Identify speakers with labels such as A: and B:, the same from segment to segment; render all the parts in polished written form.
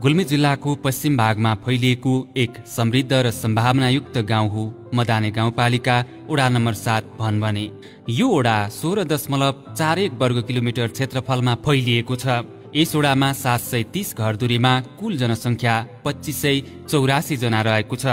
A: गुल्मी जिल्लाको पश्चिम भागमा फैलिएको एक समृद्ध र सम्भावनायुक्त गाउँ हो मदाने गाउँपालिका वडा नम्बर 7 भनभने। यो वडा 16.41 वर्ग किलोमिटर क्षेत्रफलमा फैलिएको छ। यस वडामा 730 घरधुरीमा कुल जनसङ्ख्या 2584 जना रहेको छ,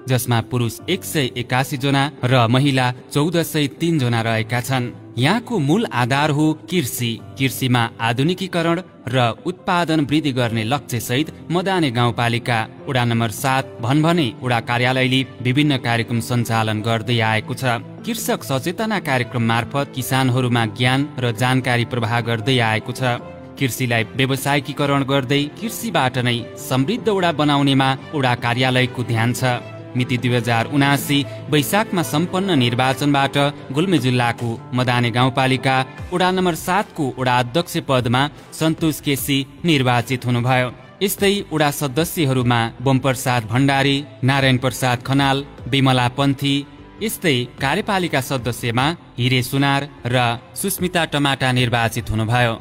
A: जसमा पुरुष 181 जना र महिला 1403 जना रहेका छन्। यहाँको मूल आधार हो कृषि। कृषिमा आधुनिकीकरण र उत्पादन वृद्धि गर्ने लक्ष्य सहित मदाने गाउँपालिका वडा नम्बर 7 भनभने वडा कार्यालयले विभिन्न कार्यक्रम सञ्चालन गर्दै आएको छ। कृषक सचेतना कार्यक्रम मार्फत किसानहरूमा ज्ञान र जानकारी प्रवाह गर्दै आएको छ। कृषिलाई व्यवसायिकीकरण गर्दै कृषिबाट नै समृद्ध वडा बनाउनेमा वडा कार्यालयको ध्यान छ। मिति 2079 वैशाखमा सम्पन्न निर्वाचनबाट गुल्मी जिल्लाको मदाने गाउँपालिका वडा नम्बर 7 को वडा अध्यक्ष पदमा सन्तोष केसी निर्वाचित हुनुभयो। यस्तै वडा सदस्यहरूमा बमप्रसाद भण्डारी, नारायण प्रसाद खनाल, विमला पन्थी, यस्तै कार्यपालिका सदस्यमा हिरे सुनार र सुस्मिता टमाटा निर्वाचित हुनुभयो।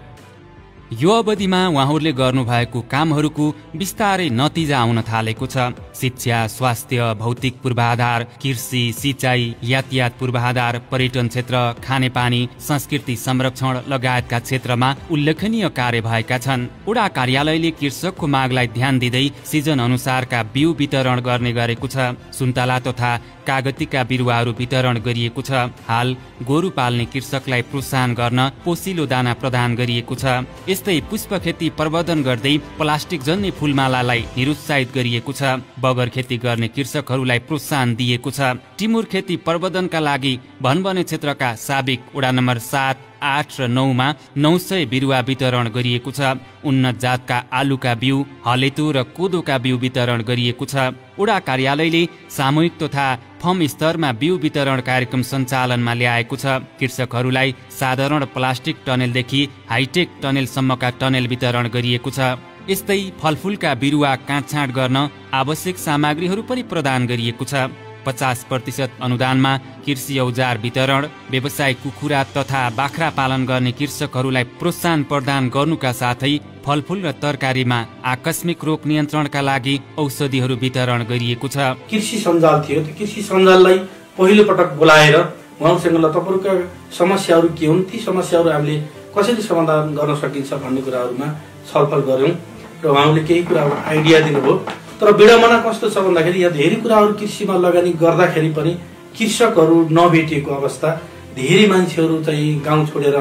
A: यो अवधिमा उहाँहरूले गर्नुभएको कामहरूको बिस्तारै नतिजा आउन थालेको छ। शिक्षा, स्वास्थ्य, भौतिक पूर्वाधार, कृषि, सिंचाई, यातायात पूर्वाधार, पर्यटन क्षेत्र, खानेपानी, संस्कृति संरक्षण लगायतका क्षेत्रमा उल्लेखनीय कार्य भएका छन्। वडा कार्यालयले कृषकको मागलाई ध्यान दिँदै सिजन अनुसारका बिउ वितरण गर्ने गरेको छ। सुन्तला तथा कागतीका बिरुवाहरू वितरण गरिएको छ। हाल गोरु पाल्ने कृषकलाई प्रोत्साहन गर्न पोसिलो दाना प्रदान गरिएको छ। यस्तै पुष्प खेती प्रवर्धन गर्दै प्लास्टिक जन्य फूलमालालाई निरुत्साहित गरिएको छ। बगर खेती गर्ने कृषकहरूलाई प्रोत्साहन दिएको छ। टिमुर खेती प्रवर्धनका लागि भनभने क्षेत्रका साबिक वडा नम्बर 7, 8 र 9 मा 900 बिरुवा वितरण गरिएको छ। उन्नत जातका आलुका बिउ, हलेतु र कोदोका बिउ वितरण गरिएको छ। वडा कार्यालयले सामूहिक तथा फर्म स्तरमा बिउ वितरण कार्यक्रम सञ्चालनमा ल्याएको छ। कृषकहरूलाई साधारण प्लास्टिक टनेलदेखि हाइटेक टनेलसम्मका टनेल वितरण गरिएको छ। यस्तै फलफुलका बिरुवा काटछाँट गर्न आवश्यक सामग्रीहरू पनि प्रदान गरिएको छ। 50% अनुदानमा कृषि औजार वितरण, व्यवसायिक कुखुरा तथा बाख्रा पालन गर्ने कृषकहरूलाई प्रोत्साहन प्रदान गर्नुका साथै फलफुल र तरकारीमा आकस्मिक रोग नियन्त्रणका लागि औषधिहरू वितरण गरिएको छ।
B: कृषि सञ्जाल थियो, त्यो कृषि सञ्जाललाई पहिलो पटक बोलाएर उहाँसँग तपाईँहरूका समस्याहरू के हुन्, ती समस्याहरू हामीले कसरी समाधान गर्न सकिन्छ भन्ने कुराहरूमा छलफल गऱ्यौँ र उहाँले केही कुराहरू आइडिया दिनुभयो। तर विडम्बना कस्तो छ भन्दाखेरि यहाँ धेरै कुराहरू कृषिमा लगानी गर्दाखेरि पनि कृषकहरू नभेटिएको अवस्था, धेरै मान्छेहरू चाहिँ गाउँ छोडेर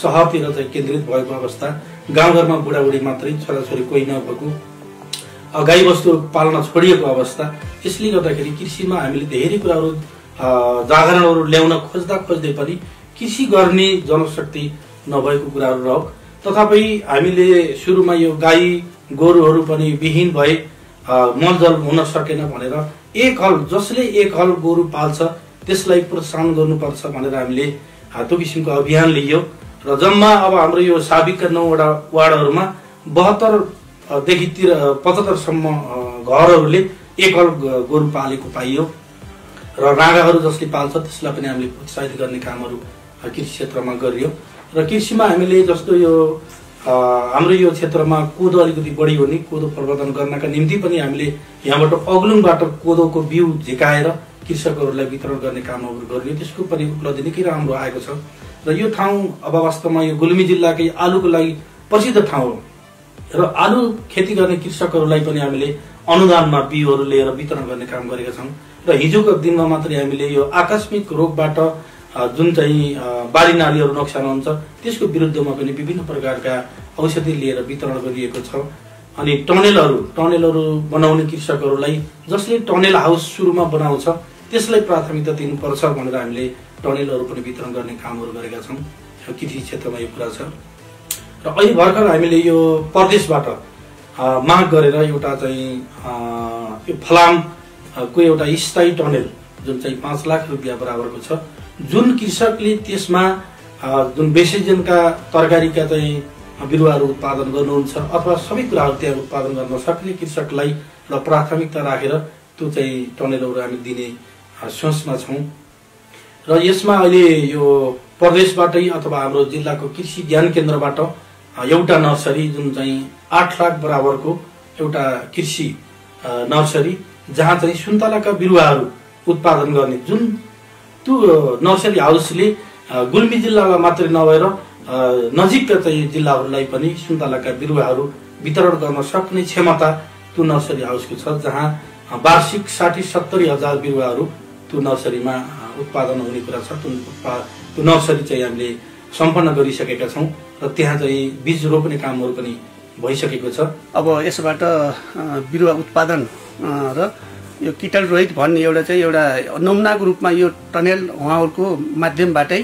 B: सहरतिर चाहिँ केन्द्रित भएको अवस्था, गाउँघरमा बुढाबुढी मात्रै, छोराछोरी कोही नभएको, गाईबस्तु पाल्न छोडिएको अवस्था। यसले गर्दाखेरि कृषिमा हामीले धेरै कुराहरू जागरणहरू ल्याउन खोज्दै पनि कृषि गर्ने जनशक्ति नभएको कुराहरू रह्यो। तथापि हामीले सुरुमा यो गाई गोरुहरू पनि विहीन भए, मलजल हुन सकेन भनेर जसले एक हल गोरु पाल्छ त्यसलाई प्रोत्साहन गर्नुपर्छ भनेर हामीले त्यो किसिमको अभियान लियो र जम्मा अब हाम्रो यो साबिकका 9 वटा वार्डहरूमा 72 देखि 75 सम्म घरहरूले एक हल गोरु पालेको पाइयो र रागाहरू जसले पाल्छ त्यसलाई पनि हामीले प्रोत्साहित गर्ने कामहरू कृषि क्षेत्रमा गरियो। र कृषिमा हामीले जस्तो यो हाम्रो यो क्षेत्रमा कोदो अलिकति बढी हुने, कोदो प्रवर्धन गर्नका निम्ति पनि हामीले यहाँबाट अग्लुङबाट कोदोको बिउ झिकाएर कृषकहरूलाई वितरण गर्ने कामहरू गरियो। त्यसको पनि उपलब्धि निकै राम्रो आएको छ र यो ठाउँ अब वास्तवमा यो गुल्मी जिल्लाकै आलुको लागि प्रसिद्ध ठाउँ हो र आलु खेती गर्ने कृषकहरूलाई पनि हामीले अनुदानमा बिउहरू लिएर वितरण गर्ने काम गरेका छौँ। र हिजोको दिनमा मात्रै हामीले यो आकस्मिक रोगबाट जुन चाहिँ बारी नालीहरू नोक्सान हुन्छ त्यसको विरुद्धमा पनि विभिन्न प्रकारका औषधि लिएर वितरण गरिएको छ। अनि टनेलहरू बनाउने कृषकहरूलाई जसले टनेल हाउस सुरुमा बनाउँछ त्यसलाई प्राथमिकता दिनुपर्छ भनेर हामीले टनेलहरू पनि वितरण गर्ने कामहरू गरेका छौँ। कृषि क्षेत्रमा यो कुरा छ। र अहिले भर्खर हामीले यो प्रदेशबाट माग गरेर एउटा चाहिँ यो फलामको एउटा स्थायी टनेल जुन चाहिँ 5 लाख रुपियाँ बराबरको छ जुन कृषकले त्यसमा जुन बेसिजनका तरकारीका चाहिँ बिरुवाहरू उत्पादन गर्नुहुन्छ अथवा सबै कुराहरू त्यहाँ उत्पादन गर्न सक्ने कृषकलाई प्राथमिकता राखेर त्यो चाहिँ टनेलहरू हामी दिने सोचमा छौँ। र यसमा अहिले यो प्रदेशबाटै अथवा हाम्रो जिल्लाको कृषि ज्ञान केन्द्रबाट एउटा नर्सरी जुन चाहिँ 8 लाख बराबरको एउटा कृषि नर्सरी जहाँ चाहिँ सुन्तलाका बिरुवाहरू उत्पादन गर्ने जुन त्यो नर्सरी हाउसले गुल्मी जिल्लामा मात्रै नभएर नजिकका चाहिँ जिल्लाहरूलाई पनि सुन्तलाका बिरुवाहरू वितरण गर्न सक्ने क्षमता त्यो नर्सरी हाउसको छ, जहाँ वार्षिक 60-70 हजार बिरुवाहरू त्यो नर्सरीमा उत्पादन हुने कुरा छ। त्यो नर्सरी चाहिँ हामीले सम्पन्न गरिसकेका छौँ र त्यहाँ चाहिँ बीज रोप्ने कामहरू पनि भइसकेको छ।
C: अब यसबाट बिरुवा उत्पादन र यो कीटल रहित भन्ने एउटा नमुनाको रूपमा यो टनेल उहाँहरूको माध्यमबाटै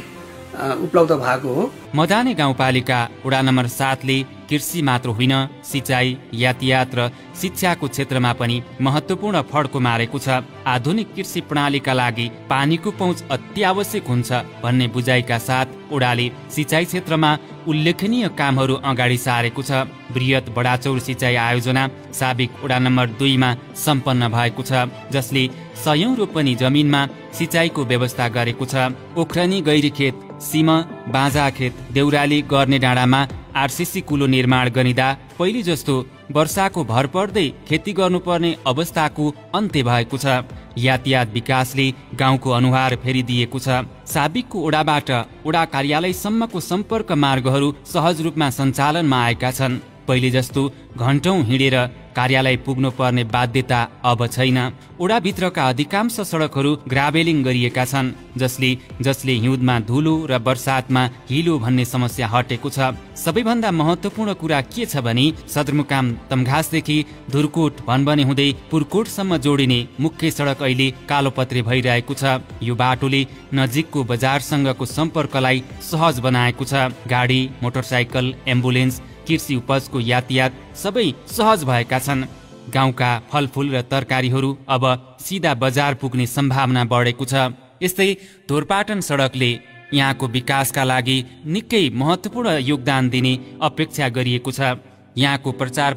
C: उपलब्ध भएको हो।
A: मदाने गाउँपालिका वडा नम्बर 7 ले कृषि मात्र होइन, सिंचाई, यातायात र शिक्षाको क्षेत्रमा पनि महत्त्वपूर्ण फड्को मारेको छ। आधुनिक कृषि प्रणालीका लागि पानीको पहुँच अति आवश्यक हुन्छ भन्ने बुझाइका साथ वडाले सिंचाई क्षेत्रमा उल्लेखनीय कामहरू अगाडि सारेको छ। बृहत बडाचौर सिंचाई आयोजना साबिक वडा नम्बर 2 मा सम्पन्न भएको छ, जसले 100 रोपनी जमिनमा सिंचाईको व्यवस्था गरेको छ। ओखरनी गैरीखेत, सिम, बाँझाखेत, देउराली गर्ने डाँडामा आरसीसी कुलो निर्माण गरिँदा पहिले जस्तो वर्षाको भर पर्दै खेती गर्नुपर्ने अवस्थाको अन्त्य भएको छ। यातायात विकासले गाउँको अनुहार फेरिदिएको छ। साबिकको ओडाबाट ओडा कार्यालयसम्मको सम्पर्क मार्गहरू सहज रूपमा सञ्चालनमा आएका छन्। पहिले जस्तो घण्टौं हिँडेर कार्यालय पुग्नु पर्ने बाध्यता अब छैन। ओडाभित्रका अधिकांश सडकहरू ग्राभेलिङ गरिएका छन्, जसले हिउँदमा धुलो र बर्सातमा हिलो भन्ने समस्या हटेको छ। सबैभन्दा महत्त्वपूर्ण कुरा के छ भने सदरमुकाम तमघासदेखि धुरकोट भनबने हुँदै पुरकोटसम्म जोडिने मुख्य सडक अहिले कालोपत्रे भइरहेको छ। यो बाटोले नजिकको बजारसँगको सम्पर्कलाई सहज बनाएको छ। गाडी, मोटरसाइकल, एम्बुलेन्स, कृषि उपजको यातायात सबै सहज भएका छन्। गाउँका फलफूल र तरकारीहरू अब सिधा बजार पुग्ने सम्भावना बढेको छ। यस्तै धोरपाटन सडकले यहाँको विकासका लागि निकै महत्त्वपूर्ण योगदान दिने अपेक्षा गरिएको छ। यहाँको प्रचार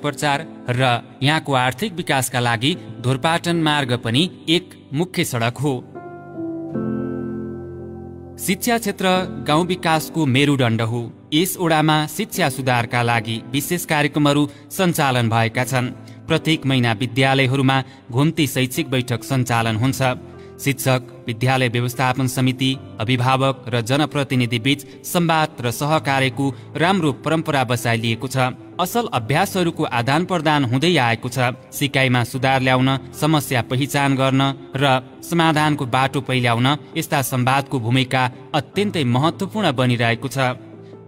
A: र यहाँको आर्थिक विकासका लागि धोरपाटन मार्ग पनि एक मुख्य सडक हो। शिक्षा क्षेत्र गाउँ विकासको मेरुदण्ड हो। यस ओडामा शिक्षा सुधारका लागि विशेष कार्यक्रमहरू सञ्चालन भएका छन्। प्रत्येक महिना विद्यालयहरूमा घुम्ती शैक्षिक बैठक सञ्चालन हुन्छ। शिक्षक, विद्यालय व्यवस्थापन समिति, अभिभावक र जनप्रतिनिधि बीच संवाद र सहकार्यको राम्रो परम्परा बसाइलिएको छ। असल अभ्यासहरूको आदान प्रदान हुँदै आएको छ। सिकाइमा सुधार ल्याउन, समस्या पहिचान गर्न र समाधानको बाटो पहिल्याउन यस्ता संवादको भूमिका अत्यन्तै महत्त्वपूर्ण बनिरहेको छ।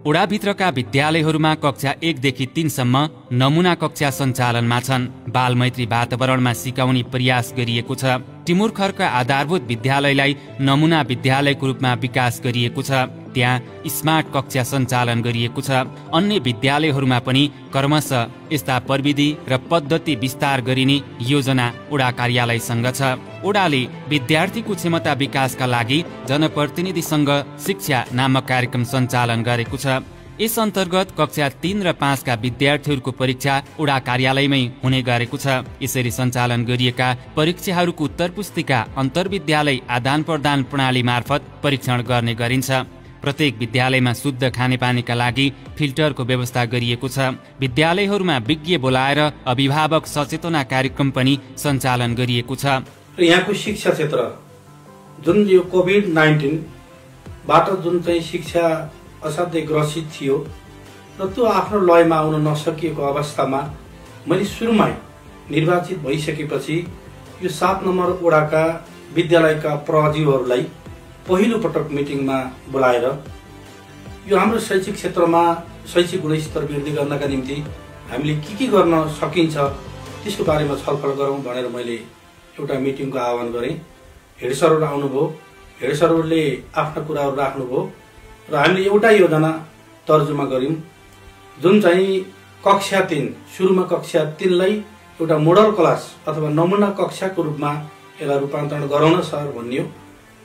A: ओडाभित्रका विद्यालयहरूमा कक्षा 1 देखि 3 सम्म नमुना कक्षा सञ्चालनमा छन्। बालमैत्री वातावरणमा सिकाउने प्रयास गरिएको छ। टिमुर खर्क आधारभूत विद्यालयलाई नमुना विद्यालयको रूपमा विकास गरिएको छ। त्यहाँ स्मार्ट कक्षा सञ्चालन गरिएको छ। अन्य विद्यालयहरूमा पनि क्रमशः यस्ता प्रविधि र पद्धति विस्तार गरिने योजना ओडा कार्यालयसँग छ। ओडाले विद्यार्थीको क्षमता विकासका लागि जनप्रतिनिधिसँग शिक्षा नामक कार्यक्रम सञ्चालन गरेको छ। यस अन्तर्गत कक्षा 3 र 5 का विद्यार्थीहरूको परीक्षा ओडा कार्यालयमै हुने गरेको छ। यसरी सञ्चालन गरिएका परीक्षाहरूको उत्तर पुस्तिका अन्तर्विद्यालय आदान प्रदान प्रणाली मार्फत परीक्षण गर्ने गरिन्छ। प्रत्येक विद्यालयमा शुद्ध खानेपानीका लागि फिल्टरको व्यवस्था गरिएको छ। विद्यालयहरूमा विज्ञ बोलाएर अभिभावक सचेतना कार्यक्रम पनि सञ्चालन गरिएको छ।
B: यहाँको शिक्षा क्षेत्र जुन यो कोभिड-19 बाट जुन चाहिँ शिक्षा असाध्यै ग्रसित थियो र त्यो आफ्नो लयमा आउन नसकिएको अवस्थामा मैले सुरुमै निर्वाचित भइसकेपछि यो 7 नम्बर ओडाका विद्यालयका प्रहरीहरूलाई पहिलो पटक मिटिङमा बोलाएर यो हाम्रो शैक्षिक क्षेत्रमा शैक्षिक गुणस्तर वृद्धि गर्नका निम्ति हामीले के गर्न सकिन्छ त्यसको बारेमा छलफल गरौँ भनेर मैले एउटा मिटिङको आह्वान गरेँ। हेड सरहरू आउनुभयो। हेड सरहरूले आफ्ना कुराहरू राख्नुभयो र हामीले एउटा योजना तर्जुमा गर्यौं जुन चाहिँ कक्षा 3 सुरुमा कक्षा 3 लाई एउटा मोडल क्लास अथवा नमुना कक्षाको रूपमा यसलाई रूपान्तरण गराउन सर भनियो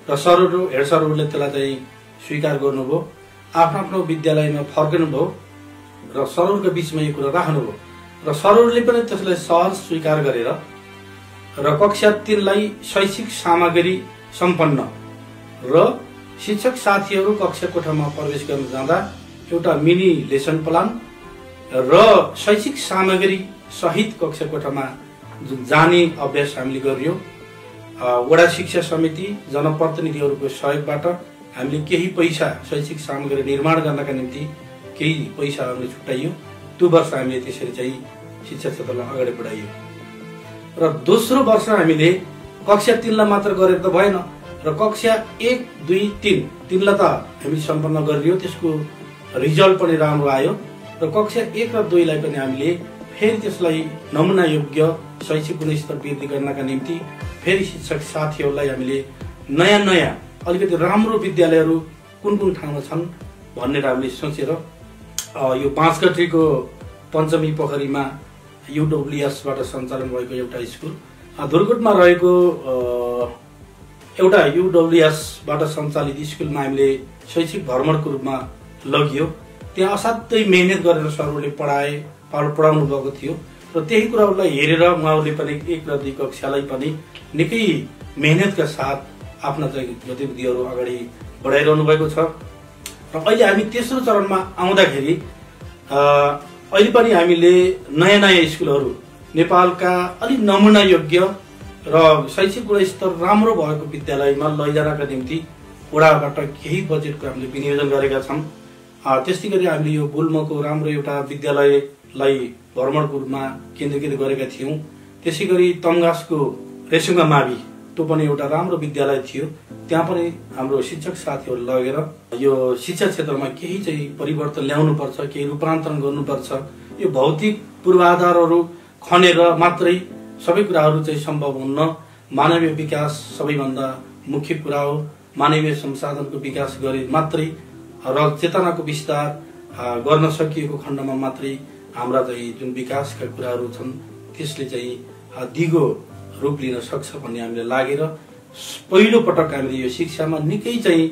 B: र सरहरू हेड सरहरूले त्यसलाई चाहिँ स्वीकार गर्नुभयो, आफ्नो आफ्नो विद्यालयमा फर्किनुभयो र सरहरूको बिचमा यो कुरा राख्नुभयो र सरहरूले पनि त्यसलाई सहज स्वीकार गरेर र कक्षा 3 लाई शैक्षिक सामग्री सम्पन्न र शिक्षक साथीहरू कक्षा कोठामा प्रवेश गर्न जाँदा एउटा मिनी लेसन प्लान र शैक्षिक सामग्री सहित कक्षा कोठामा जाने अभ्यास हामीले गरियो। वडा शिक्षा समिति जनप्रतिनिधिहरूको सहयोगबाट हामीले केही पैसा शैक्षिक सामग्री निर्माण गर्नका निम्ति केही पैसा हामीले छुट्याइयो। त्यो वर्ष हामीले त्यसरी चाहिँ शिक्षा क्षेत्रलाई अगाडि बढाइयो र दोस्रो वर्ष हामीले कक्षा 3 लाई मात्र गरेर त भएन र कक्षा 1, 2, 3 लाई त हामीले सम्पन्न गरियो, त्यसको रिजल्ट पनि राम्रो आयो र कक्षा 1 र 2 लाई पनि हामीले फेरि त्यसलाई नमुना योग्य शैक्षिक गुणस्तर वृद्धि गर्नका निम्ति फेरि शिक्षक साथीहरूलाई हामीले नयाँ अलिकति राम्रो विद्यालयहरू कुन ठाउँमा छन् भनेर हामीले सोचेर यो 5 गतेको पञ्चमी पोखरीमा UWS-बाट सञ्चालन भएको एउटा स्कुल, दुर्गुटमा रहेको एउटा UWS-बाट सञ्चालित स्कुलमा हामीले शैक्षिक भ्रमणको रूपमा लगियो। त्यहाँ असाध्यै मेहनत गरेर सरहरूले पढाउनु भएको थियो र त्यही कुराहरूलाई हेरेर उहाँहरूले पनि 1 र 2 कक्षालाई पनि निकै मेहनतका साथ आफ्ना चाहिँ गतिविधिहरू अगाडि बढाइरहनु भएको छ र अहिले हामी तेस्रो चरणमा आउँदाखेरि अहिले पनि हामीले नयाँ स्कुलहरू नेपालका अलि नमुना योग्य र शैक्षिक गुणस्तर राम्रो भएको विद्यालयमा लैजानका निम्ति वडाबाट केही बजेटको हामीले विनियोजन गरेका छौँ। त्यस्तै गरी हामीले यो गुल्मको राम्रो एउटा विद्यालयलाई भ्रमणको रूपमा केन्द्रीकृत गरेका थियौँ। त्यसै गरी तमगासको रेसुङ्गा मावि, त्यो पनि एउटा राम्रो विद्यालय थियो, त्यहाँ पनि हाम्रो शिक्षक साथीहरू लगेर यो शिक्षा क्षेत्रमा केही चाहिँ परिवर्तन ल्याउनुपर्छ, केही रूपान्तरण गर्नुपर्छ। यो भौतिक पूर्वाधारहरू खनेर मात्रै सबै कुराहरू चाहिँ सम्भव हुन्न। मानवीय विकास सबैभन्दा मुख्य कुरा हो। मानवीय संसाधनको विकास गरे मात्रै र चेतनाको विस्तार गर्न सकिएको खण्डमा मात्रै हाम्रा चाहिँ जुन विकासका कुराहरू छन् त्यसले चाहिँ दिगो रूप लिन सक्छ भन्ने हामीले लागेर पहिलो पटक हामीले यो शिक्षामा निकै चाहिँ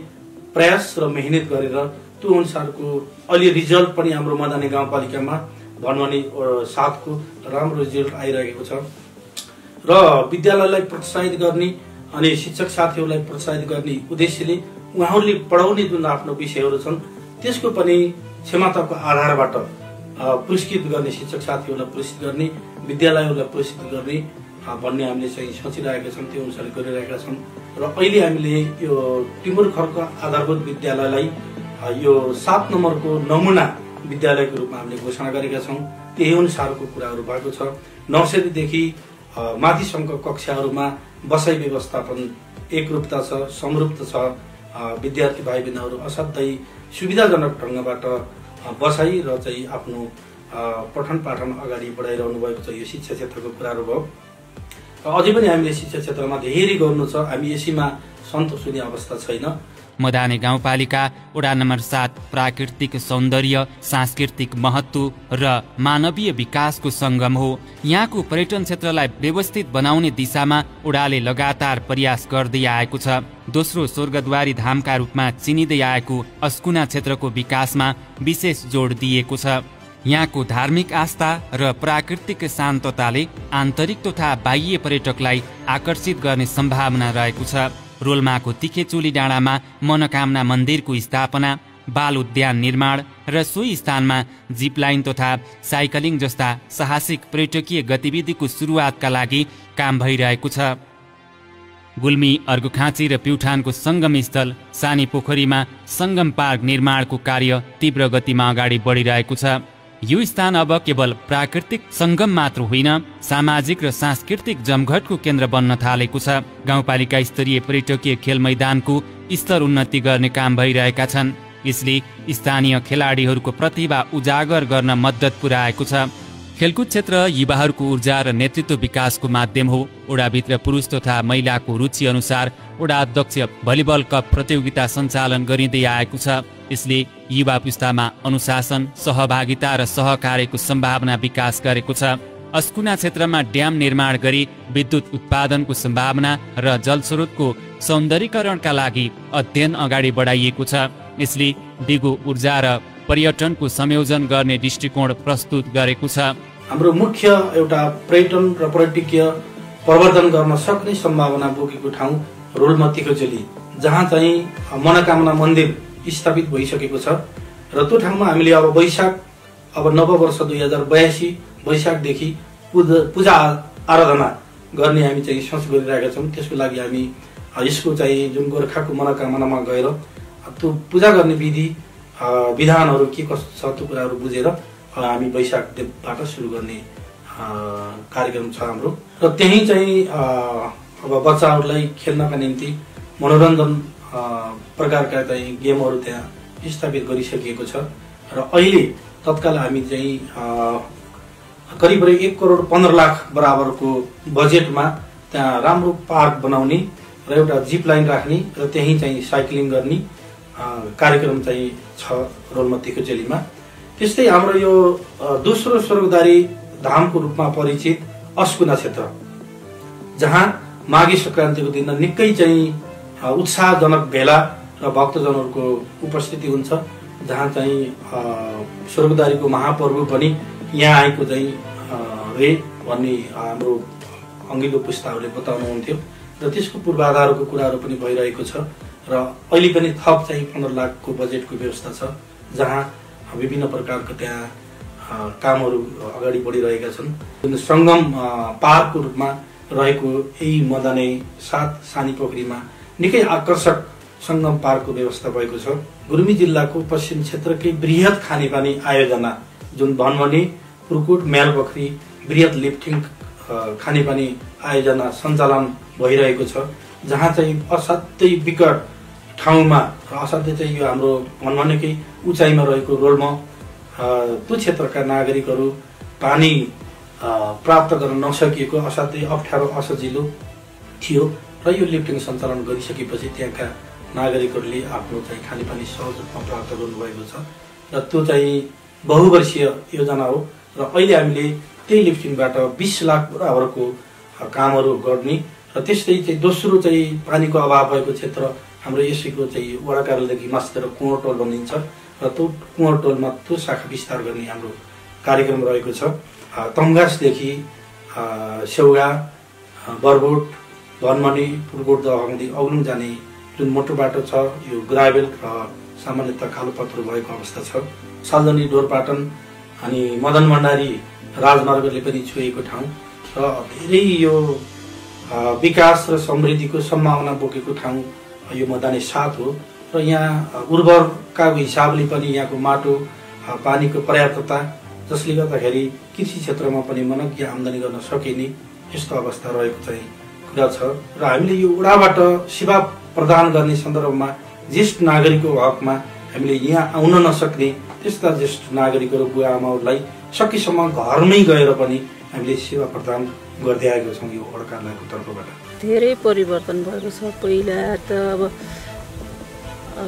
B: प्रयास र मेहनत गरेर त्यो अनुसारको अलि रिजल्ट पनि हाम्रो मदानी गाउँपालिकामा भन्ने 7 को राम्रो रिजल्ट आइरहेको छ र विद्यालयलाई प्रोत्साहित गर्ने अनि शिक्षक साथीहरूलाई प्रोत्साहित गर्ने उद्देश्यले उहाँहरूले पढाउने जुन आफ्नो विषयहरू छन् त्यसको पनि क्षमताको आधारबाट पुरस्कृत गर्ने, शिक्षक साथीहरूलाई पुरस्कृत गर्ने, विद्यालयहरूलाई पुरस्कृत गर्ने भन्ने हामीले चाहिँ सोचिरहेका छौँ। त्यो अनुसार गरिरहेका छौँ र अहिले हामीले यो टिमुर खर्क आधारभूत विद्यालयलाई यो 7 नम्बरको नमुना विद्यालयको रूपमा हामीले घोषणा गरेका छौँ। त्यही अनुसारको कुराहरू भएको छ। नर्सरीदेखि माथिसम्मको कक्षाहरूमा बसाइ व्यवस्थापन एकरूपता छ, समरूपता छ। विद्यार्थी भाइ बहिनीहरू असाध्यै सुविधाजनक ढङ्गबाट बसाइ र चाहिँ आफ्नो पठन पाठन अगाडि बढाइरहनु भएको छ। यो शिक्षा क्षेत्रको कुराहरू भयो। अझै पनि हामीले शिक्षा क्षेत्रमा धेरै गर्नु छ। हामी यसैमा सन्तोष हुने अवस्था छैन।
A: मदाने गाउँपालिका वडा नम्बर 7 प्राकृतिक सौन्दर्य, सांस्कृतिक महत्व र मानवीय विकासको संगम हो। यहाँको पर्यटन क्षेत्रलाई व्यवस्थित बनाउने दिशामा वडाले लगातार प्रयास गर्दै आएको छ। दोस्रो स्वर्गद्वारी धामका रूपमा चिनिँदै आएको अस्कुना क्षेत्रको विकासमा विशेष जोड दिएको छ। यहाँको धार्मिक आस्था र प्राकृतिक शान्तताले आन्तरिक तथा बाह्य पर्यटकलाई आकर्षित गर्ने सम्भावना रहेको छ। रोल्माको तिखेचोली डाँडामा मनोकामना मन्दिरको स्थापना, बाल उद्यान निर्माण र सोही स्थानमा जिपलाइन तथा साइकलिङ जस्ता साहसिक पर्यटकीय गतिविधिको सुरुवातका लागि काम भइरहेको छ। गुल्मी, अर्घाखाँची र प्युठानको संगम स्थल सानी पोखरीमा संगम पार्क निर्माणको कार्य तीव्र गतिमा अगाडि बढिरहेको छ। यो स्थान अब केवल प्राकृतिक संगम मात्र होइन, सामाजिक र सांस्कृतिक जमघटको केन्द्र बन्न थालेको छ। गाउँपालिका स्तरीय पर्यटकीय खेल मैदानको स्तर उन्नति गर्ने काम भइरहेका छन्। यसले स्थानीय खेलाडीहरूको प्रतिभा उजागर गर्न मद्दत पुर्याएको छ। खेलकुद क्षेत्र युवाहरूको ऊर्जा र नेतृत्व विकासको माध्यम हो। वडाभित्र पुरुष तथा महिलाको रुचि अनुसार वडा अध्यक्ष भलिबल कप प्रतियोगिता सञ्चालन गरिँदै आएको छ। यसले युवा पुस्तामा अनुशासन, सहभागिता र सहकार्यको सम्भावना विकास गरेको छ। अस्कुना क्षेत्रमा ड्याम निर्माण गरी विद्युत उत्पादनको सम्भावना र जलस्रोतको सौन्दर्यीकरणका लागि अध्ययन अगाडि बढाइएको छ। यसले दिगो ऊर्जा र पर्यटनको संयोजन गर्ने दृष्टिकोण प्रस्तुत गरेको छ।
B: हाम्रो मुख्य एउटा पर्यटन र पर्यटकीय प्रवर्धन गर्न सक्ने सम्भावना बोकेको ठाउँ रोल्मतीको चेली, जहाँ चाहिँ मनोकामना मन्दिर स्थापित भइसकेको छ र त्यो ठाउँमा हामीले अब वैशाख नववर्ष 2082 वैशाखदेखि पूजा आराधना गर्ने हामी चाहिँ सोच गरिरहेका छौँ। त्यसको लागि हामी यसको चाहिँ जुन गोर्खाको मनोकामनामा गएर त्यो पूजा गर्ने विधानहरू के कस्तो छ त्यो कुराहरू बुझेर हामी वैशाखबाट सुरु गर्ने कार्यक्रम छ हाम्रो। र त्यही चाहिँ अब बच्चाहरूलाई खेल्नका निम्ति मनोरञ्जन प्रकारका चाहिँ गेमहरू त्यहाँ स्थापित गरिसकिएको छ र अहिले तत्काल हामी चाहिँ करिब 1,15,00,000 बराबरको बजेटमा त्यहाँ राम्रो पार्क बनाउने र एउटा जिप लाइन राख्ने र त्यही चाहिँ साइक्लिङ गर्ने कार्यक्रम चाहिँ छ रोल्मतीको चेलीमा। त्यस्तै हाम्रो यो दोस्रो स्वर्गद्वारी धामको रूपमा परिचित अस्कुना क्षेत्र, जहाँ माघे संक्रान्तिको दिन निकै चाहिँ उत्साहजनक भेला र भक्तजनहरूको उपस्थिति हुन्छ, जहाँ चाहिँ स्वर्गद्वारीको महापर्व पनि यहाँ आएको चाहिँ रे भन्ने हाम्रो अघिल्लो पुस्ताहरूले बताउनुहुन्थ्यो र त्यसको पूर्वाधारको कुराहरू पनि भइरहेको छ र अहिले पनि थप चाहिँ 15 लाखको बजेटको व्यवस्था छ, जहाँ विभिन्न प्रकारको त्यहाँ कामहरू अगाडि बढिरहेका छन्। सङ्गम पार्कको रूपमा रहेको यही मदाने 7 सानी पोखरीमा निकै आकर्षक सङ्गम पार्कको व्यवस्था भएको छ। गुल्मी जिल्लाको पश्चिम क्षेत्रकै बृहत खानेपानी आयोजना जुन भन्वने पुर्कुट म्यालपोखरी बृहत लिफ्टिङ खानेपानी आयोजना सञ्चालन भइरहेको छ, जहाँ चाहिँ असाध्यै विकट ठाउँमा र असाध्यै चाहिँ यो हाम्रो भन्वनेकै उचाइमा रहेको रोल्मा त्यो क्षेत्रका नागरिकहरू पानी प्राप्त गर्न नसकिएको असाध्यै अप्ठ्यारो असजिलो थियो र यो लिफ्टिङ सञ्चालन गरिसकेपछि त्यहाँका नागरिकहरूले आफ्नो चाहिँ खानेपानी सहज रूपमा प्राप्त गर्नुभएको छ र त्यो चाहिँ बहुवर्षीय योजना हो र अहिले हामीले त्यही लिफ्टिङबाट 20 लाख बराबरको कामहरू गर्ने र त्यस्तै चाहिँ दोस्रो चाहिँ पानीको अभाव भएको क्षेत्र हाम्रो यसैको चाहिँ वडा कार्यालयदेखि मास्तिर कुँवर टोल भनिन्छ र त्यो कुँवर टोलमा त्यो शाखा विस्तार गर्ने हाम्रो कार्यक्रम रहेको छ। तमघासदेखि सेउगा बरबोट भन्मनी पुर्कोट दहगन्दी अग्लुङ जाने जुन मोटो बाटो छ यो ग्राभेल र सामान्यतः कालो पत्थर भएको अवस्था छ। सालजनी डोरपाटन अनि मदन भण्डारी राजमार्गले पनि छुएको ठाउँ र धेरै यो विकास र समृद्धिको सम्भावना बोकेको ठाउँ यो मदाने 7 हो र यहाँ उर्वरका हिसाबले पनि यहाँको माटो पानीको पर्याप्तता, जसले गर्दाखेरि कृषि क्षेत्रमा पनि मनज्ञ आम्दानी गर्न सकिने यस्तो अवस्था रहेको चाहिँ कुरा छ र हामीले यो वडाबाट सेवा प्रदान गर्ने सन्दर्भमा ज्येष्ठ नागरिकको हकमा हामीले यहाँ आउन नसक्ने त्यस्ता ज्येष्ठ नागरिकहरू बुवा आमाहरूलाई सकेसम्म घरमै गएर पनि हामीले सेवा प्रदान गर्दै आएको छौँ यो वडा कार्यालयको तर्फबाट।
D: धेरै परिवर्तन भएको छ। पहिला त अब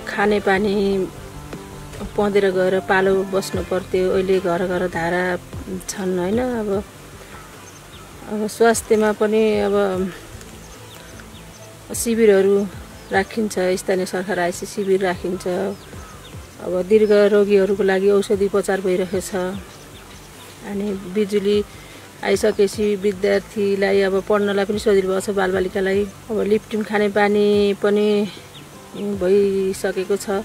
D: खानेपानी पँधेर गएर पालो बस्नु पर्थ्यो, अहिले घर घर धारा छन् होइन। अब स्वास्थ्यमा पनि अब शिविरहरू राखिन्छ, स्थानीय सरकार आएपछि शिविर राखिन्छ। अब दीर्घ रोगीहरूको लागि औषधि उपचार भइरहेको छ। अनि बिजुली आइसकेपछि विद्यार्थीलाई अब पढ्नलाई पनि सजिलो भएको छ, बालबालिकालाई। अब लिफ्टिङ खानेपानी पनि भइसकेको छ।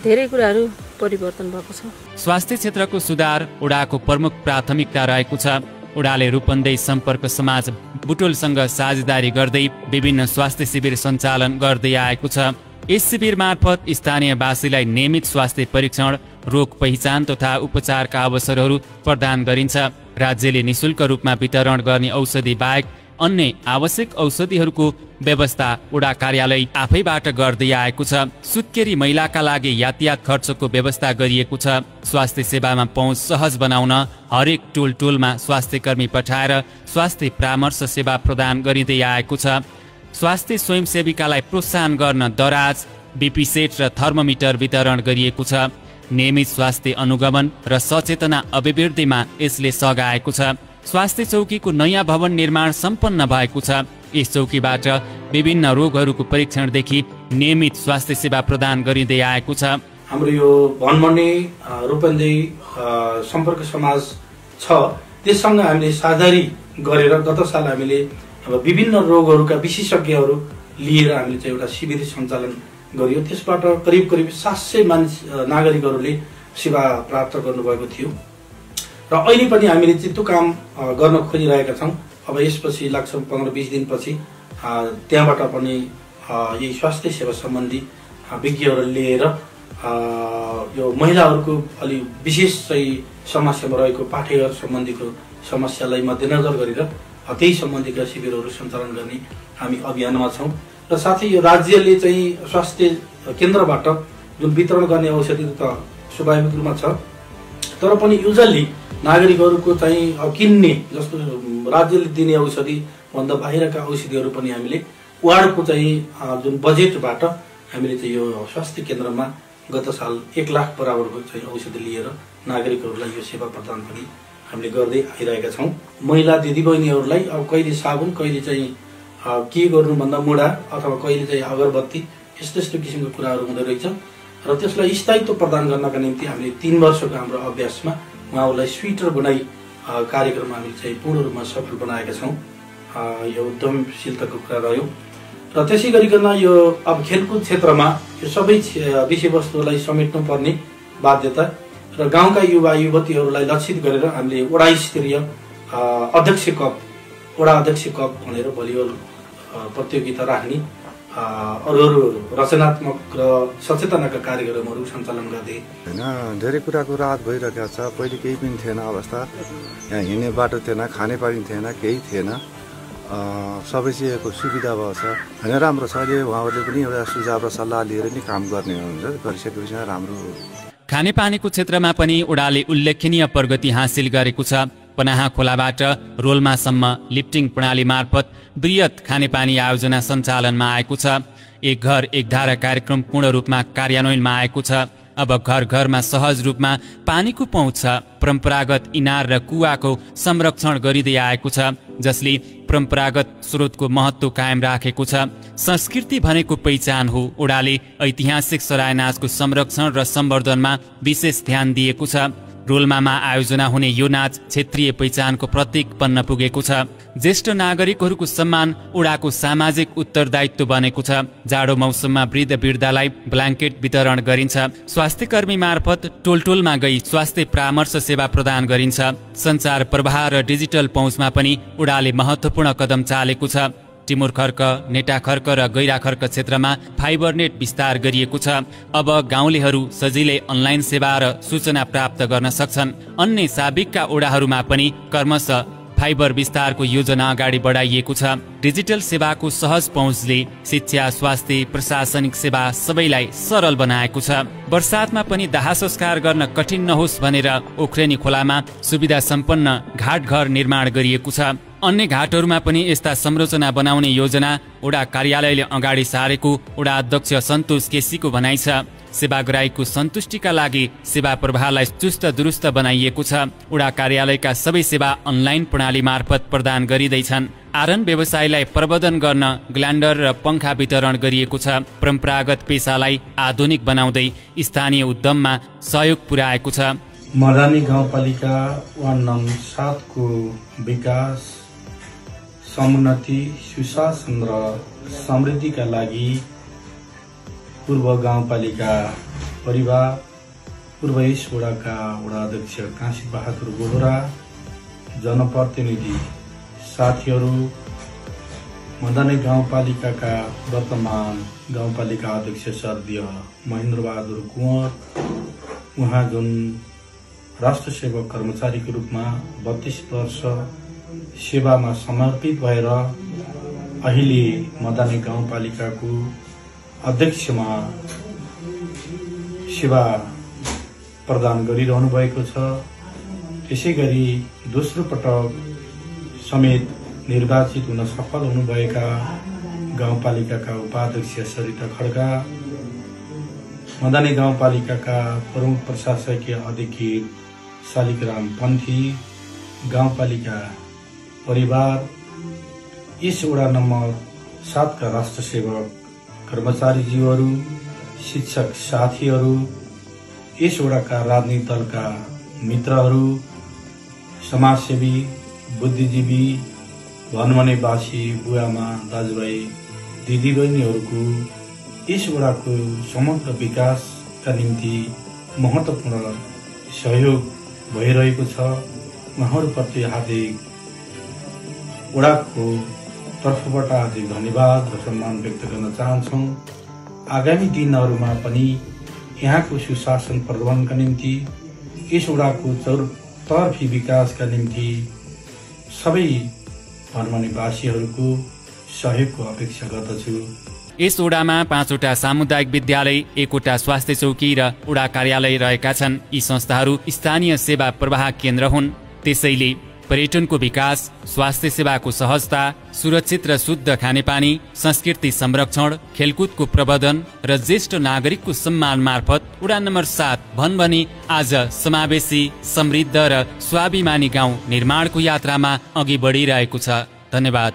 D: धेरै कुराहरू परिवर्तन भएको छ।
A: स्वास्थ्य क्षेत्रको सुधार ओडाको प्रमुख प्राथमिकता रहेको छ। ओडाले रूपन्देही सम्पर्क समाज बुटोलसँग साझेदारी गर्दै विभिन्न स्वास्थ्य शिविर सञ्चालन गर्दै आएको छ। यस शिविर मार्फत स्थानीयवासीलाई नियमित स्वास्थ्य परीक्षण, रोग पहिचान तथा उपचारका अवसरहरू प्रदान गरिन्छ। राज्यले निशुल्क रूपमा वितरण गर्ने औषधि बाहेक अन्य आवश्यक औषधिहरूको व्यवस्था ओडा कार्यालय आफैबाट गर्दै आएको छ। सुत्केरी महिलाका लागि यातायात खर्चको व्यवस्था गरिएको छ। स्वास्थ्य सेवामा पहुँच सहज बनाउन हरेक टोलमा स्वास्थ्यकर्मी पठाएर स्वास्थ्य परामर्श सेवा प्रदान गरिँदै आएको छ। स्वास्थ्य स्वयंसेविकालाई प्रोत्साहन गर्न दराज, बीपी सेट र थर्मोमिटर वितरण गरिएको छ। नियमित स्वास्थ्य अनुगमन र सचेतना अभिवृद्धिमा यसले सघाएको छ। स्वास्थ्य चौकीको नयाँ भवन निर्माण सम्पन्न भएको छ। यस चौकीबाट विभिन्न रोगहरूको परीक्षणदेखि नियमित स्वास्थ्य सेवा प्रदान गरिँदै आएको छ।
B: हाम्रो यो भनमर्ने रूपन्देही सम्पर्क समाज छ, त्यससँग हामीले साझेदारी गरेर गत साल हामीले अब विभिन्न रोगहरूका विशेषज्ञहरू लिएर हामीले चाहिँ एउटा शिविर सञ्चालन गरियो। त्यसबाट करिब 700 नागरिकहरूले सेवा प्राप्त गर्नुभएको थियो र अहिले पनि हामीले चाहिँ त्यो काम गर्न खोजिरहेका छौँ। अब यसपछि लाग्छ 15-20 दिनपछि त्यहाँबाट पनि यही स्वास्थ्य सेवा सम्बन्धी विज्ञहरू लिएर यो महिलाहरूको अलि विशेष चाहिँ समस्यामा रहेको पाठेघर सम्बन्धीको समस्यालाई मध्यनजर गरेर त्यही सम्बन्धीका शिविरहरू सञ्चालन गर्ने हामी अभियानमा छौँ। र साथै यो राज्यले चाहिँ स्वास्थ्य केन्द्रबाट जुन वितरण गर्ने औषधि त स्वाभाविक रूपमा छ, तर पनि युजल्ली नागरिकहरूको चाहिँ किन्ने जस्तो राज्यले दिने औषधि भन्दा बाहिरका औषधिहरू पनि हामीले वार्डको चाहिँ जुन बजेटबाट हामीले चाहिँ यो स्वास्थ्य केन्द्रमा गत साल 1 लाख बराबरको चाहिँ औषधि लिएर नागरिकहरूलाई यो सेवा प्रदान पनि हामीले गर्दै आइरहेका छौँ। महिला दिदीबहिनीहरूलाई अब कहिले साबुन, कहिले चाहिँ के गर्नु भन्दा मुढा अथवा कहिले चाहिँ अगरबत्ती यस्तो किसिमको कुराहरू हुँदो रहेछ र त्यसलाई स्थायित्व प्रदान गर्नका निम्ति हामीले 3 वर्षको हाम्रो अभ्यासमा उहाँहरूलाई स्वेटर बुनाई कार्यक्रम हामीले चाहिँ पूर्ण रूपमा सफल बनाएका छौँ। यो उद्यमशीलताको कुरा रह्यो र त्यसै गरिकन यो अब खेलकुद क्षेत्रमा यो सबै विषयवस्तुलाई समेट्नुपर्ने बाध्यता र गाउँका युवा युवतीहरूलाई लक्षित गरेर हामीले वडा स्तरीय वडा अध्यक्ष कप भनेर भलिबल प्रतियोगिता राख्ने अरू रचनात्मक र सचेतनाका कार्यक्रमहरू सञ्चालन गर्दै
E: हैन। धेरै कुराको राहत भइरहेको छ। पहिले केही पनि थिएन अवस्था, यहाँ हिँड्ने बाटो थिएन, खाने पानी थिएन, केही थिएन। सबै चिजको सुविधा भएको छ होइन, राम्रो छ। अहिले उहाँहरूले पनि एउटा सुझाव र सल्लाह लिएर नि काम गर्ने हुन्छ, गरिसकेपछि राम्रो।
A: खानेपानीको क्षेत्रमा पनि ओडाले उल्लेखनीय प्रगति हासिल गरेको छ। पनाहा खोलाबाट रोल्मासम्म लिफ्टिङ प्रणाली मार्फत बृहत खानेपानी आयोजना सञ्चालनमा आएको छ। एक घर एक धारा कार्यक्रम पूर्ण रूपमा कार्यान्वयनमा आएको छ। अब घर घरमा सहज रूपमा पानीको पहुँच छ। परम्परागत इनार र कुवाको संरक्षण गरिँदै आएको छ, जसले परम्परागत स्रोतको महत्त्व कायम राखेको छ। संस्कृति भनेको पहिचान हो। ओडाले ऐतिहासिक सरायनाचको संरक्षण र सम्वर्धनमा विशेष ध्यान दिएको छ। रोल्मामा आयोजना हुने यो नाच क्षेत्रीय पहिचानको प्रतीक बन्न पुगेको छ। ज्येष्ठ नागरिकहरूको सम्मान ओडाको सामाजिक उत्तरदायित्व बनेको छ। जाडो मौसममा वृद्ध वृद्धालाई ब्ल्याङ्केट वितरण गरिन्छ। स्वास्थ्य कर्मी मार्फत टोलटोलमा गई स्वास्थ्य परामर्श सेवा प्रदान गरिन्छ। सञ्चार प्रवाह र डिजिटल पहुँचमा पनि ओडाले महत्त्वपूर्ण कदम चालेको छ। टिमुर खर्क, नेटा खर्क र गैरा खर्क क्षेत्रमा फाइबर नेट विस्तार गरिएको छ। अब गाउँलेहरू सजिलै अनलाइन सेवा र सूचना प्राप्त गर्न सक्छन्। अन्य साबिकका ओडाहरूमा पनि क्रमशः फाइबर विस्तारको योजना अगाडि बढाइएको छ। डिजिटल सेवाको सहज पहुँचले शिक्षा, स्वास्थ्य, प्रशासनिक सेवा सबैलाई सरल बनाएको छ। वर्षातमा पनि दाह संस्कार गर्न कठिन नहोस् भनेर ओख्रेनी खोलामा सुविधा सम्पन्न घाटघर निर्माण गरिएको छ। अन्य घाटहरूमा पनि यस्ता संरचना बनाउने योजना ओडा कार्यालयले अगाडि सारेको ओडा अध्यक्ष सन्तोष केसीको भनाइ छ। सेवाग्राहीको सन्तुष्टिका लागि सेवा प्रवाहलाई चुस्त दुरुस्त बनाइएको छ। ओडा कार्यालयका सबै सेवा अनलाइन प्रणाली मार्फत प्रदान गरिँदैछन्। आरन व्यवसायलाई प्रबन्धन गर्न ग्ल्यान्डर र पंखा वितरण गरिएको छ। परम्परागत पेसालाई आधुनिक बनाउँदै स्थानीय उद्यममा सहयोग पुर्याएको छ।
B: मर्दानी गाउँपालिका वार्ड नम्बर 7 को विकास, समुन्नति, सुशासन र समृद्धिका लागि पूर्व गाउँपालिका परिवार, पूर्व यस वडाका वडा अध्यक्ष काशी बहादुर बोहरा, जनप्रतिनिधि साथीहरू, मर्दानी गाउँपालिकाका वर्तमान गाउँपालिका अध्यक्ष स्वर्गीय महेन्द्र बहादुर कुँवर, उहाँ जुन राष्ट्र सेवक कर्मचारीको रूपमा 32 वर्ष सेवामा समर्पित भएर अहिले मर्दानी गाउँपालिकाको अध्यक्षमा सेवा प्रदान गरिरहनु भएको छ। त्यसैगरी दोस्रो पटक समेत निर्वाचित हुन सफल हुनुभएका गाउँपालिकाका उपाध्यक्ष सरिता खड्का, मर्दानी गाउँपालिकाका प्रमुख प्रशासकीय अधिकृत शालिग्राम पन्थी, गाउँपालिका परिवार, यस वडा नम्बर 7 का राष्ट्र सेवक कर्मचारीज्यूहरू, शिक्षक साथीहरू, यस वडाका राजनीतिक दलका मित्रहरू, समाजसेवी, बुद्धिजीवी, वनवनेवासी बुवामा दाजुभाइ दिदीबहिनीहरूको यस वडाको समग्र विकासका निम्ति महत्त्वपूर्ण सहयोग भइरहेको छ। उहाँहरूप्रति हार्दिक वडाको तर्फबाट हार्दिक धन्यवाद र सम्मान व्यक्त गर्न चाहन्छौँ। आगामी दिनहरूमा पनि यहाँको सुशासन प्रबन्धनका निम्ति, यस वडाको चौतर्फी विकासका निम्ति सबै वनवनेवासीहरूको सहयोगको अपेक्षा गर्दछु।
A: यस वडामा 5वटा सामुदायिक विद्यालय, 1वटा स्वास्थ्य चौकी र वडा कार्यालय रहेका छन्। यी संस्थाहरू स्थानीय सेवा प्रवाह केन्द्र हुन्। त्यसैले पर्यटनको विकास, स्वास्थ्य सेवाको सहजता, सुरक्षित र शुद्ध खानेपानी, संस्कृति संरक्षण, खेलकुदको प्रवर्धन र ज्येष्ठ नागरिकको सम्मान मार्फत वडा नम्बर 7 भनभनी आज समावेशी, समृद्ध र स्वाभिमानी गाउँ निर्माणको यात्रामा अघि बढिरहेको छ। धन्यवाद।